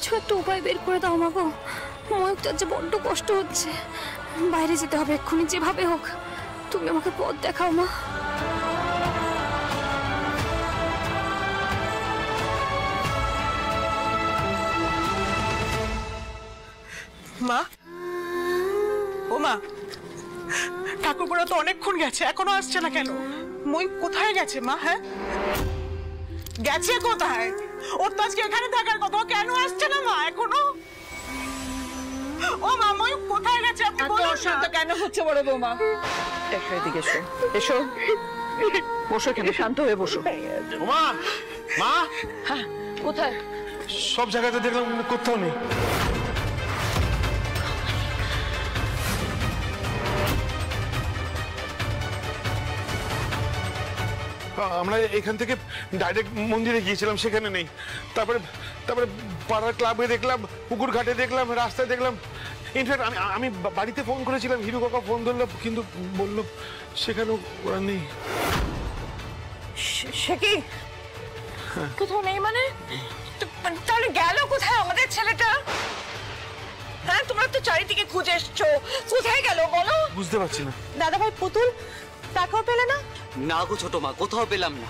কিছু একটা উপায় বের করে দাও মা গো। ময়ূরটার যে বড্ড কষ্ট হচ্ছে, বাইরে যেতে হবে এক্ষুনি, যেভাবে হোক তুমি আমাকে পথ দেখাও মা। মা, ও মা, ঠাকুরপুরা তো অনেকক্ষণ গেছে, এখনো আসছে না কেন? মই কোথায় গেছে মা? হ্যাঁ, গেছে কোথায়? ওর তো আজকে এখানে থাকার কথা, কেন আসছে না মা এখনো? ও মা, মই কোথায় গেছে আপনি বলুন না। অশান্ত কেন হচ্ছে বড় বৌমা? এসো এদিকে, এসো এসো, বসো, এখানে শান্ত হয়ে বসো। মা, মা, হ্যাঁ, কোথায়? সব জায়গাতে দেখলাম, কোথাও নেই। আমরা এখান থেকে ডাইরেক্ট মন্দিরে গিয়েছিলাম, সেখানে নেই। তারপরে তারপরে পাড়ার ক্লাবে দেখলাম, পুকুর ঘাটে দেখলাম, রাস্তায় দেখলাম। ইনফ্যাক্ট আমি বাড়িতে ফোন করেছিলাম, হিরু কাকা ফোন ধরলো, কিন্তু বললো সেখানেও ওরা নেই। সে কি কোথাও নেই মানে? তাহলে গেল কোথায় আমাদের ছেলেটা? হ্যাঁ, তোমরা তো চারিদিকে খুঁজে এসছো, কোথায় গেল বলো? বুঝতে পারছি না। দাদা ভাই পুতুল টাকাও পেলে না? না গো ছোট মা, কোথাও পেলাম না।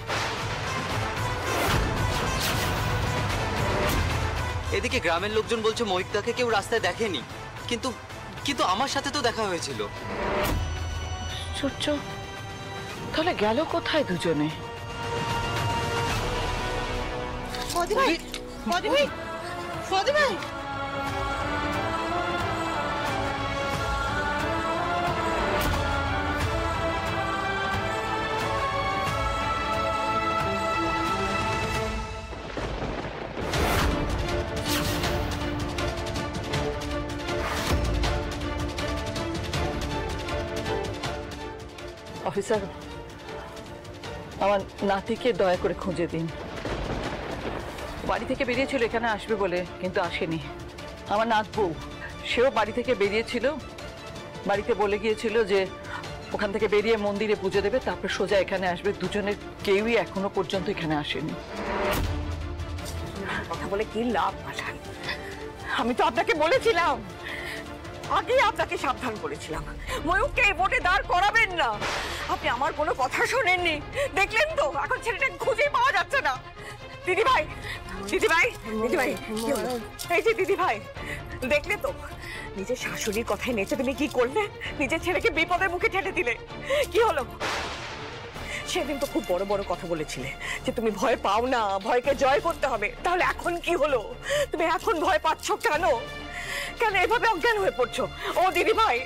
এদিকে গ্রামের লোকজন বলছে ময়ূরটাকে কেউ রাস্তায় দেখেনি, কিন্তু কিন্তু আমার সাথে তো দেখা হয়েছিল। সূর্য, তাহলে গেল কোথায় দুজনে? ফদি ভাই, ফদি ভাই, ফদি ভাই, অফিসার, আমার নাতিকে দয়া করে খুঁজে দিন। বাড়ি থেকে বেরিয়েছিল এখানে আসবে বলে, কিন্তু আসেনি। আমার নাত বউ, সেও বাড়ি থেকে বেরিয়েছিল, বাড়িতে বলে গিয়েছিল যে ওখান থেকে বেরিয়ে মন্দিরে পুজো দেবে, তারপর সোজা এখানে আসবে। দুজনের কেউই এখনো পর্যন্ত এখানে আসেনি। কথা বলে কি লাভ? আমি তো আপনাকে বলেছিলাম, আগে আপনাকে সাবধান করেছিলাম, ময়ূরকে এই ভোটে দাঁড় করাবেন না। আপনি আমার কোনো কথা শোনেননি। দেখলেন তো, এখন ছেলেটাকে খুঁজে পাওয়া যাচ্ছে না। দিদি ভাই, দিদি ভাই, দিদি ভাই, এই যে দিদি ভাই, দেখলে তো নিজের শাশুড়ির কথায় নেচে তুমি কি করলে? নিজের ছেলেকে বিপদের মুখে ঠেলে দিলে। কি হলো? সেদিন তো খুব বড় বড় কথা বলেছিলে যে তুমি ভয় পাও না, ভয়কে জয় করতে হবে। তাহলে এখন কি হলো? তুমি এখন ভয় পাচ্ছ কেন? কেন এভাবে অজ্ঞান হয়ে পড়ছো? ও দিদি ভাই,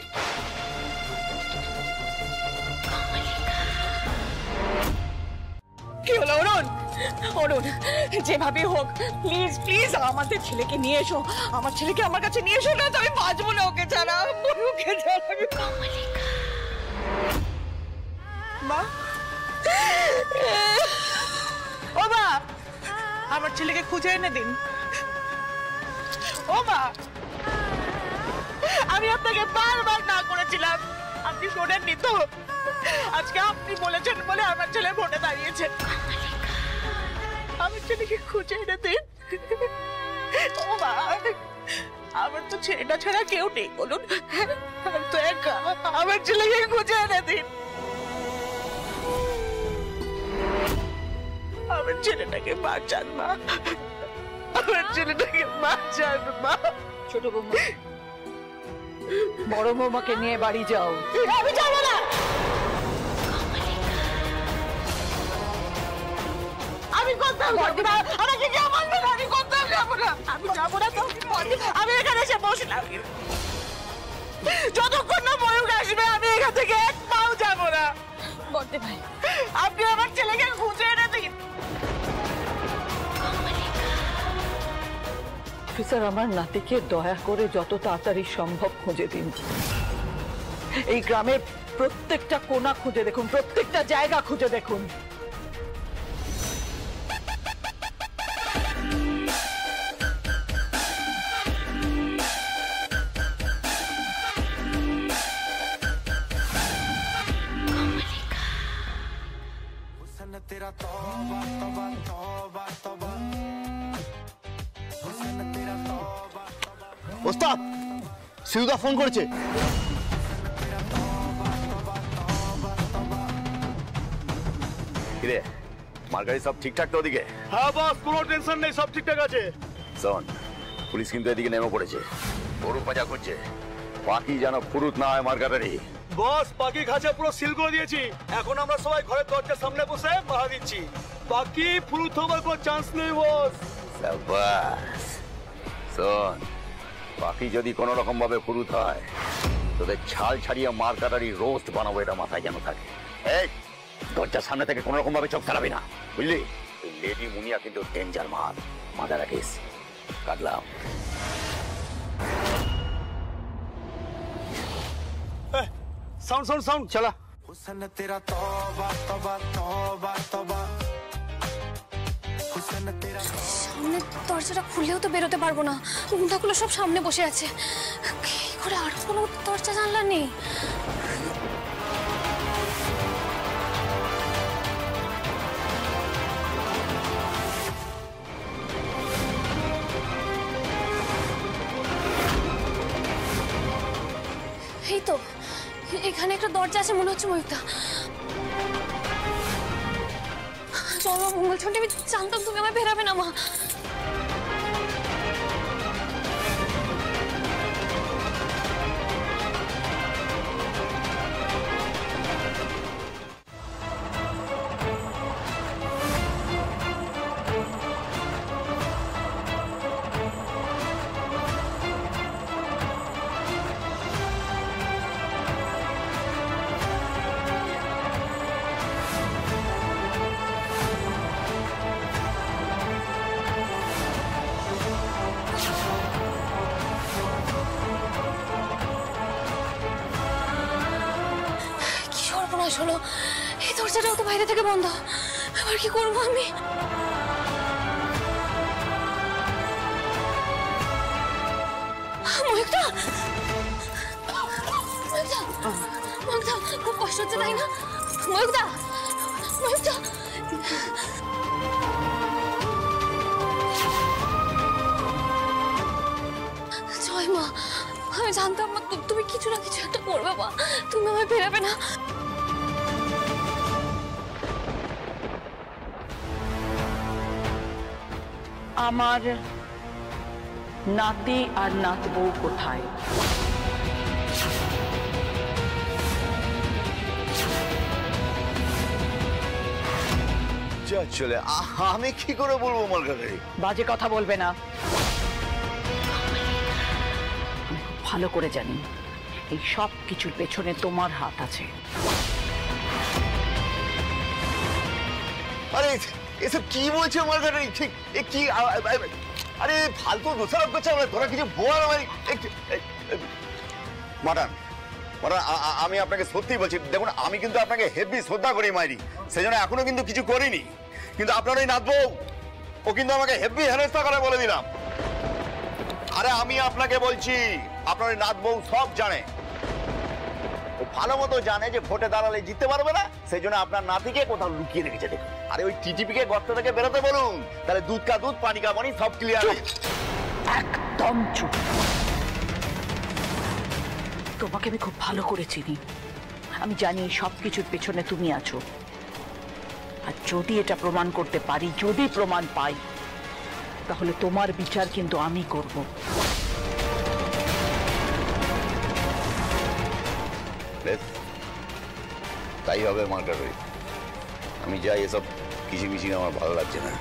কি হলো? অরুণ, অরুণ, যেভাবে হোক প্লিজ প্লিজ আমাদের ছেলেকে নিয়ে এসো। আমার ছেলেকে আমার কাছে নিয়ে এসো, না তো আমি বাঁচবো না ওকে ছাড়া, ওকে ছাড়া। মা, ও মা, আমার ছেলেকে খুঁজে এনে দিন। ও মা, আমি আপনাকে বারবার না করেছিলাম, আপনি শোনেননি তো? আজকে আপনি বলেছেন বলে আমার ছেলে ভোটে দাঁড়িয়েছে। আমার ছেলেকে খুঁজে এনে দিন। ও মা, আমার তো ছেলেটা ছাড়া কেউ নেই, বলুন, আমি তো একা। আমার ছেলেকে খুঁজে এনে দিন। আমার ছেলেটাকে বাঁচান মা, আমার ছেলেটাকে বাঁচান মা। ছোট বৌমা, বড় বৌমাকে নিয়ে বাড়ি যাও। আমি যাবো না, আমি কোথাও যাবো না। আমাকে কেউ বলবে না, আমি কোথাও যাবো না। আমি যাবো না তো, আমি এখানে এসে বসলাম। যতক্ষণ না ময়ূর আসবে আমি এখান থেকে এক পাও যাবো না। বড়দে ভাই, আপনি আমার ছেলেকে খুঁজে এনে দিন। অফিসার, আমার নাতিকে দয়া করে যত তাড়াতাড়ি সম্ভব খুঁজে দিন। এই গ্রামের প্রত্যেকটা কোণা খুঁজে দেখুন, প্রত্যেকটা জায়গা খুঁজে দেখুন। तेरा तौबा तौबा तौबा तौबा हुस्न तेरा तौबा ওস্তাদ সিউদা ফোন করেছে। কিরে মার্গারি সব ঠিকঠাক তো ওদিকে? হ্যাঁ বস, কোনো টেনশন নেই, সব ঠিকঠাক আছে। শোন, পুলিশ কিন্তু এদিকে নেমে পড়েছে, গরু পাজা করছে। বাকি যেন ফুরুত না হয় মার্গারি। বস বাকি খাঁচা পুরো সিল করে দিয়েছি। এখন আমরা সবাই ঘরের দরজার সামনে বসে পাহারা দিচ্ছি। বাকি ফুরুত হবার কোনো চান্স নেই বস। সাবাস। শোন, বাকি যদি কোনো রকম ভাবে ফুরুত হয় তোদের ছাল ছাড়িয়ে মার কাটারি রোস্ট বানাবো, এটা মাথায় যেন থাকে। এই দরজার সামনে থেকে কোনো রকম ভাবে চোখ চালাবি না, বুঝলি? লেডি মুনিয়া কিন্তু ডেঞ্জার মাল, মাথা রাখিস। কাটলাম। সাউন্ড সাউন্ড সাউন্ড চলা। हुस्न तेरा तौबा तौबा तौबा तौबा हुस्न तेरा সামনে দরজাটা খুললেও তো বেরোতে পারবো না, গুন্ডাগুলো সব সামনে বসে আছে। কি করে আর কোনো দরজা জানলা নেই? এই তো এখানে একটা দরজা আছে মনে হচ্ছে ময়ূকদা। চলো মঙ্গল ছন্টি, আমি জানতাম তুমি আমায় বেরাবে না মা। হলো, এই দরজাটাও তো বাইরে থেকে বন্ধ। আবার কি করবো আমি? ময়ূকদা, ময়ূকদা, ময়ূকদা, খুব কষ্ট হচ্ছে তাই না? ময়ূকদা, ময়ূকদা, জয় মা, আমি জানতাম মা তুমি কিছু না কিছু একটা করবে মা, তুমি আমায় বেরাবে না। আমার নাতি আর নাতবউ কোথায়? চলে আমি কি করে বলবো মার্গারি? বাজে কথা বলবে না। ভালো করে জানি এই সব কিছুর পেছনে তোমার হাত আছে। আরে এসব কি বলছে মার্গারি? ঠিক কি? আরে ফালতু দোষারোপ করছে। তোরা কিছু বল। মাটান, আমি আপনাকে সত্যি বলছি, দেখুন আমি কিন্তু আপনাকে হেভি শ্রদ্ধা করি মাইরি, সেই জন্য এখনো কিন্তু কিছু করিনি। কিন্তু আপনার ওই নাতবউ, ও কিন্তু আমাকে হেভি হেনস্থা করে বলে দিলাম। আরে আমি আপনাকে বলছি, আপনার ওই নাতবউ সব জানে, ও ভালো মতো জানে যে ভোটে দাঁড়ালে জিততে পারবে না, সেই জন্য আপনার নাতিকে কোথাও লুকিয়ে রেখেছে। দেখুন, আরে ওই টিটিপিকে গর্ত থেকে বেরোতে বলুন, তাহলে দুধ কা দুধ পানি কা পানি সব ক্লিয়ার হয়ে যাবে। একদম চুপ। তোমাকে আমি খুব ভালো করে চিনি, আমি জানি সব কিছুর পেছনে তুমি আছো। আর যদি এটা প্রমাণ করতে পারি, যদি প্রমাণ পাই, তাহলে তোমার বিচার কিন্তু আমি করব। তাই হবে মার্গারি। আমি যাই, এসব কিচিমিচি আমার ভালো লাগছে না।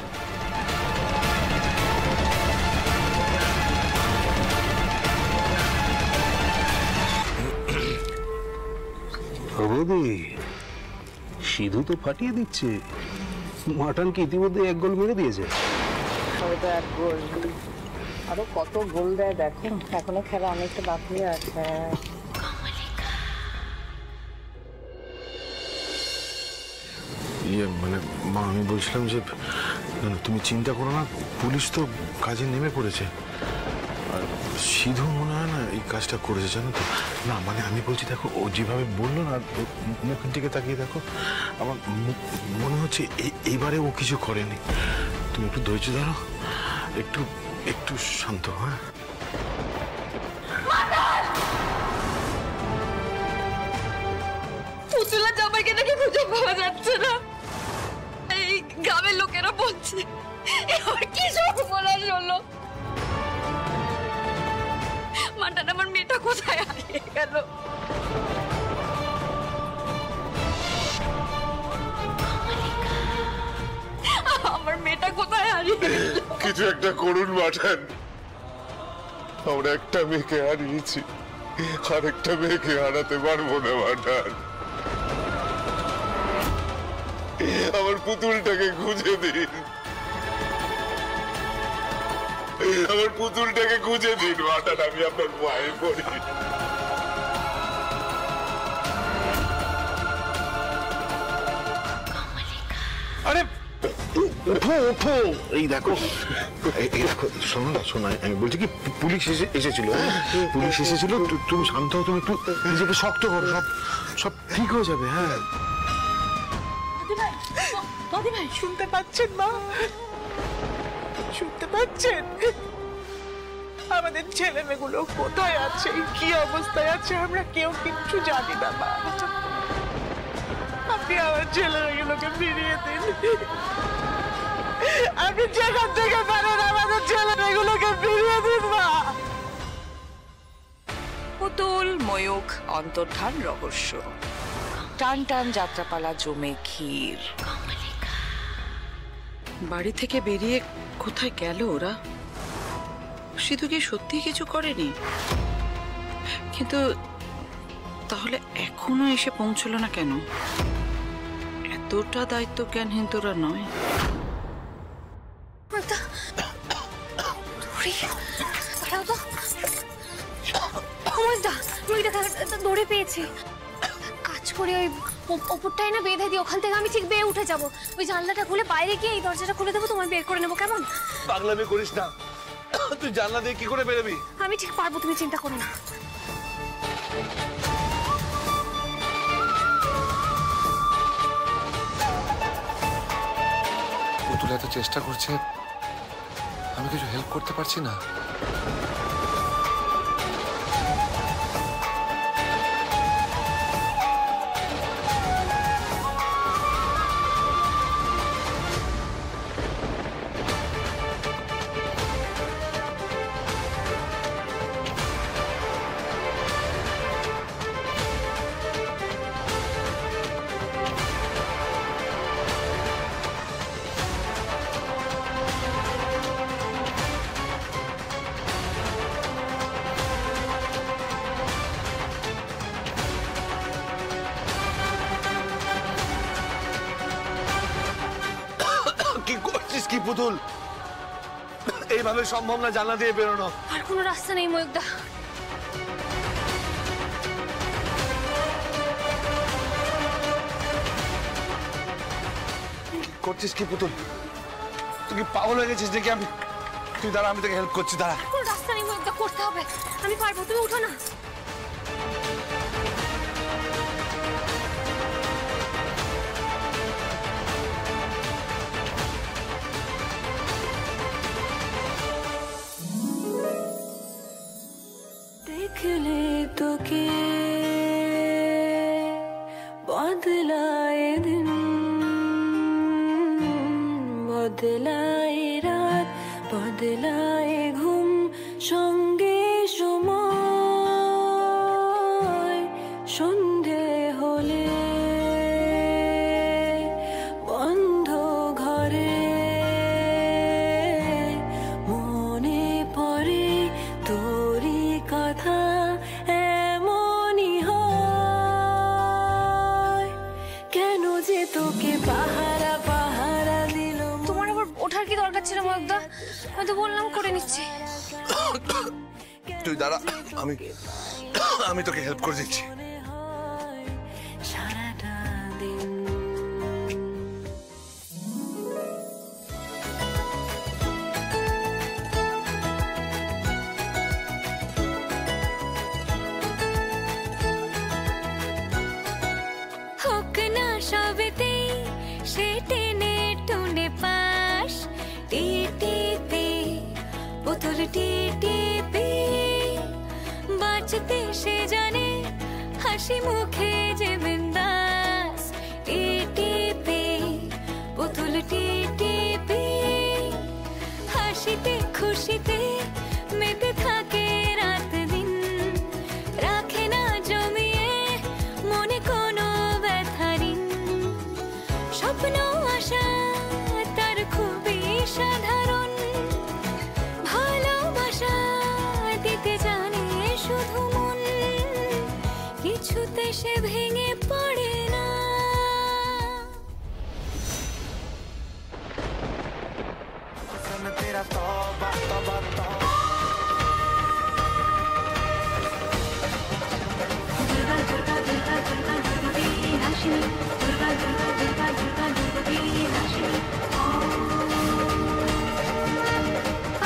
বৌদি, সিধু তো ফাটিয়ে দিচ্ছে। মাটনকে ইতিমধ্যে 1 গোল মেরে দিয়েছে। হয়তো 1 গোল, আরো কত গোল দেয় দেখো। এখনো খেলা অনেকটা বাকি আছে। মানে মা, আমি বলছিলাম যে তুমি চিন্তা করো না, পুলিশ তো কাজে নেমে পড়েছে। আর সিধু মনে হয় না এই কাজটা করেছে, জানো তো? না মানে আমি বলছি, দেখো ও যেভাবে বললো না, মুখের দিকে তাকিয়ে দেখো, আমার মনে হচ্ছে এইবারে ও কিছু করেনি। তুমি একটু ধৈর্য ধরো, একটু একটু শান্ত। হ্যাঁ আব্দুল্লাহ জামাইকে নাকি খুঁজে পাওয়া যাচ্ছে না। এই গ্রামের লোকেরা বলছে এবার কি সব বলার হলো। মান্টান আমার মেয়েটা কোথায় হারিয়ে গেল? আমার মেয়েটা কোথায় হারিয়ে গেল? কিছু একটা করুন মাঠান, আমরা একটা মেয়েকে হারিয়েছি, আরেকটা মেয়েকে হারাতে পারবো না মাঠান। আমার পুতুলটাকে খুঁজে দিন, আমার পুতুলটাকে খুঁজে দিন মাঠান, আমি আপনার পায়ে পড়ি। আরে ওঠো ওঠো, এই দেখো এই দেখো, শোনো না শোনো, আমি বলছি কি পুলিশ এসেছিল, পুলিশ এসেছিল, তুমি শান্ত হও, তুমি একটু নিজেকে শক্ত করো, সব সব ঠিক হয়ে যাবে। হ্যাঁ ভাই শুনতে পাচ্ছেন মা? শুনতে পাচ্ছেন? আমাদের ছেলে মেয়েগুলো কোথায় আছে, কি অবস্থায় আছে, আমরা কেউ কিচ্ছু জানি না মা। আপনি আমার ছেলে মেয়েগুলোকে ফিরিয়ে দিন। আপনি যেখান থেকে পারেন আমাদের ছেলে মেয়েগুলোকে ফিরিয়ে দিন মা। পুতুল ময়ূখ অন্তর্ধান রহস্য, টান টান যাত্রাপালা জমে ক্ষীর। বাড়ি থেকে বেরিয়ে কোথায় গেল ওরা? সিধু কি সত্যি কিছু করেনি? কিন্তু তাহলে এখনো এসে পৌঁছলো না কেন? এতটা দায়িত্ব জ্ঞানহীন তোরা নয়। দৌড়ে পেয়েছি, কাজ করে ওই ওপরটাই না বেঁধে দিই, ওখান থেকে আমি ঠিক বেয়ে উঠে যাবো। ওই জানলাটা খুলে বাইরে গিয়ে এই দরজাটা খুলে দেবো, তোমায় বের করে নেবো, কেমন? পাগলামি করিস না, তুই জানলা দিয়ে কি করে বেরোবি? আমি ঠিক পারবো, তুমি চিন্তা করো না। পুতুল এত চেষ্টা করছে, আমি কিছু হেল্প করতে পারছি না। কি করছিস কি পুতুল? এইভাবে সম্ভব না জানলা দিয়ে বেরোনো। আর কোনো রাস্তা নেই ময়ূকদা। করছিস কি পুতুল? তুই কি পাগল হয়ে গেছিস নাকি? তুই দাঁড়া, আমি তোকে হেল্প করছি, দাঁড়া। কোনো রাস্তা নেই ময়ূকদা, করতে হবে, আমি পারবো, তুমি উঠো না। देखले तो के बदलाए दिन, बदलाए रात, बदलाए घुम संगे समय सन्धे होले बंध घरे मने पड़े तोरी कथा एमनी হয় কেন যে তোকে পাহারা পাহারা দিল। তোমার আবার ওঠার কি দরকার ছিল ময়ূকদা? আমি তো বললাম করে নিচ্ছি। তুই দাঁড়া, আমি তোকে হেল্প করে দিচ্ছি। সারাটা দিন হোক না সবেতে সে টেনে টুনে পাশ, টিটিতে পুতুল টিটিতে বাঁচতে সে জানে, হাসি মুখে যে বিন্দাস। হাসিতে মেতে থাকে রাত দিন, রাখে না জমিয়ে মনে কোনো ব্যথারিন। স্বপ্ন আশা তার খুবই সাধারণ, ভালোবাসা দিতে জানে শুধু মন, কিছুতে সে ভেঙে পড়ে না। तेरा तौबा तौबा तौबा दुर्गा दुर्गा दुर्गा दुर्गा दुर्गी हाशिनी, दुर्गा दुर्गा दुर्गा दुर्गा दुर्गी हाशिनी।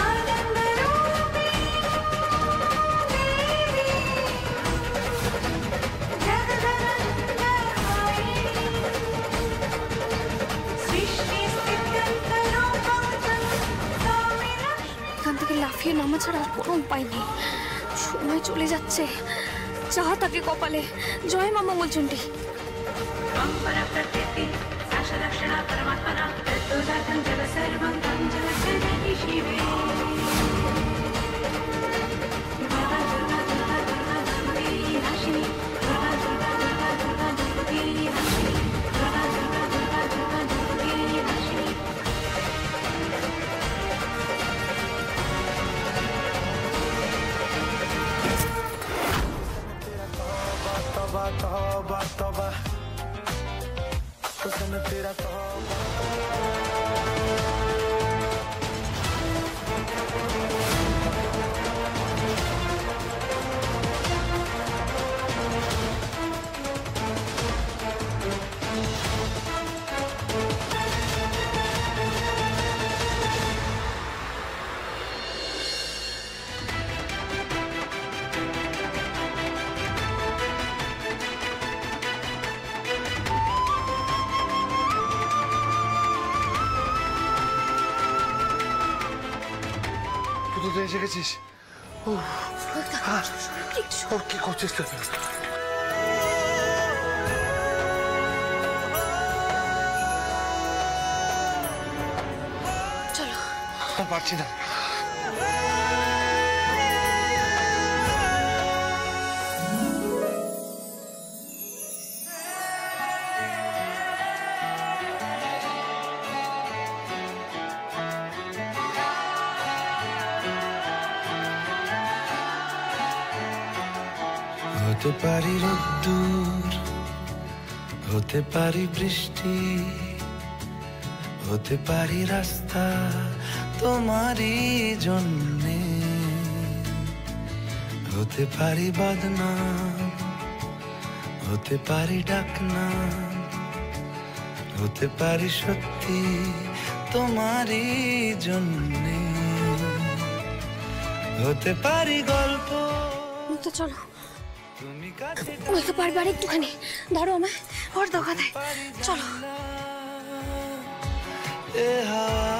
आनंद रूपी देवी जगदनंदनायिनी, सृष्टि स्थिति এখান থেকে লাফিয়ে নামা ছাড়া আর কোনো উপায় নেই। সময় চলে যাচ্ছে, যা তাকে কপালে। জয় মা মঙ্গলচণ্ডী। तौबा तौबा तौबा हुस्न तेरा तौबा। তুই এসে গেছিস? কি করছিস তুই? চলো। পারছি না। হতে পারি রোদ্দুর, হতে পারি বৃষ্টি, হতে পারি রাস্তা তোমারই জন্যে, হতে পারি বদনাম, হতে পারি ডাকনাম, হতে পারি সত্যি তোমারই জন্যে, হতে পারি গল্প। তো চলো, বলতে পারবে আর একটুখানি ধরো আমায়, ওর দোকা দেয়। চলো। এ হাওয়া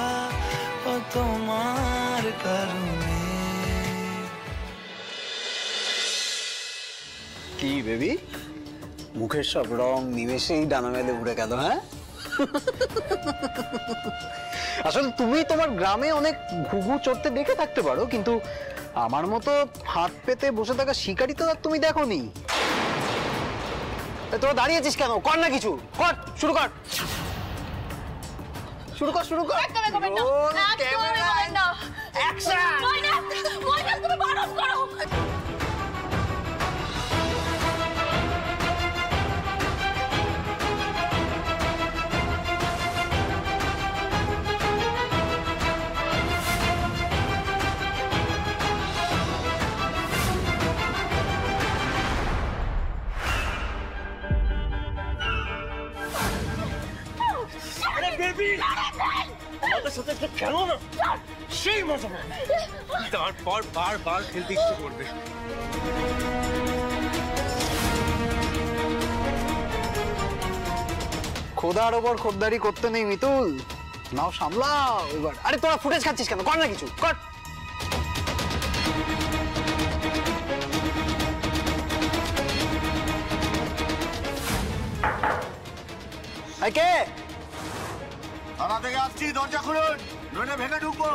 ও তোমার কারণে। কি বেবি, মুখের সব রং নিমেষেই ডানা মেলে উড়ে গেল। হ্যাঁ, আসলে তুমি তোমার গ্রামে অনেক ঘুঘু চড়তে দেখে থাকতে পারো, কিন্তু আমার মতো হাত পেতে বসে থাকা শিকারি তো আর তুমি দেখোনি। তোরা দাঁড়িয়েছিস কেন? কর না কিছু, কর, শুরু কর, শুরু কর, শুরু কর। আমাদের সাথে একটা খেলো না, সেই মজা পাবে। তারপর বারবার খেলতে ইচ্ছে করবে। খোদার ওপর খোদ্দারি করতে নেই মিতুল, নাও সামলাও এবার। আরে তোরা ফুটেজ খাচ্ছিস কেন? কর না কিছু, কর। কে? থানা থেকে আসছি, দরজা খুলুন, নইলে ভেঙে ঢুকবো।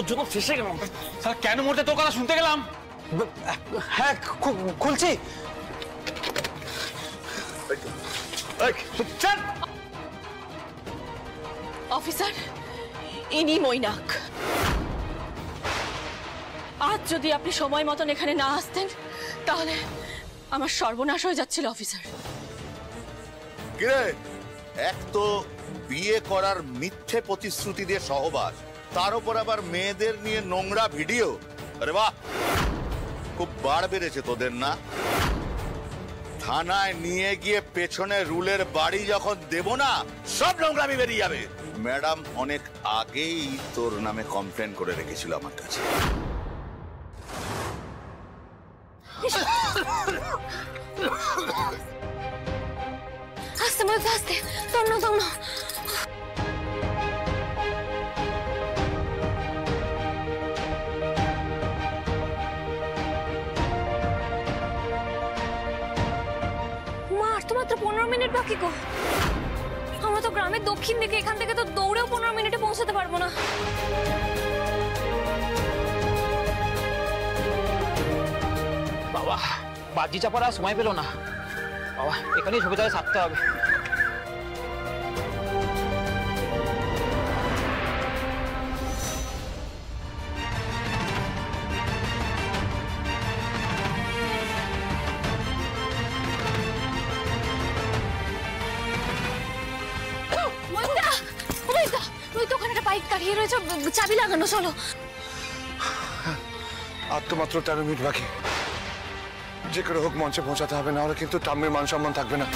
তোর জন্য ফেসে গেলাম। স্যার কেন মরতে তোর কথা শুনতে গেলাম? হ্যাঁ খুলছি। অফিসার, ইনি মৈনাক। আজ যদি আপনি সময় মতন এখানে না আসতেন তাহলে আমার সর্বনাশ হয়ে যাচ্ছিল অফিসার। কিরে, এক তো বিয়ে করার মিথ্যে প্রতিশ্রুতি দিয়ে সহবাস, তার উপর আবার মেয়েদের নিয়ে নোংরা ভিডিও। আরে বাহ, খুব বাড় বেড়েছে তোদের না? থানায় নিয়ে গিয়ে পেছনে রুলের বাড়ি যখন দেব না, সব নোংরামি বেরিয়ে যাবে। ম্যাডাম অনেক আগেই তোর নামে কমপ্লেন করে রেখেছিল আমার কাছে। আস্তে মধ্যে আস্তে, দম দম। মাত্র 15 মিনিট বাকি গো। আমরা তো গ্রামের দক্ষিণ দিকে, এখান থেকে তো দৌড়েও 15 মিনিটে পৌঁছাতে পারবো না। বাবা বাজি চাপার আর সময় পেল না বাবা, এখানেই সুবিধায় থাকতে হবে। বাইক দাঁড়িয়ে রয়েছে, চাবি লাগানো, চলো। আর তো মাত্র 13 মিনিট বাকি। যে করে হোক মঞ্চে পৌঁছাতে হবে, না হলে কিন্তু টাম্মির মান সম্মান থাকবে না।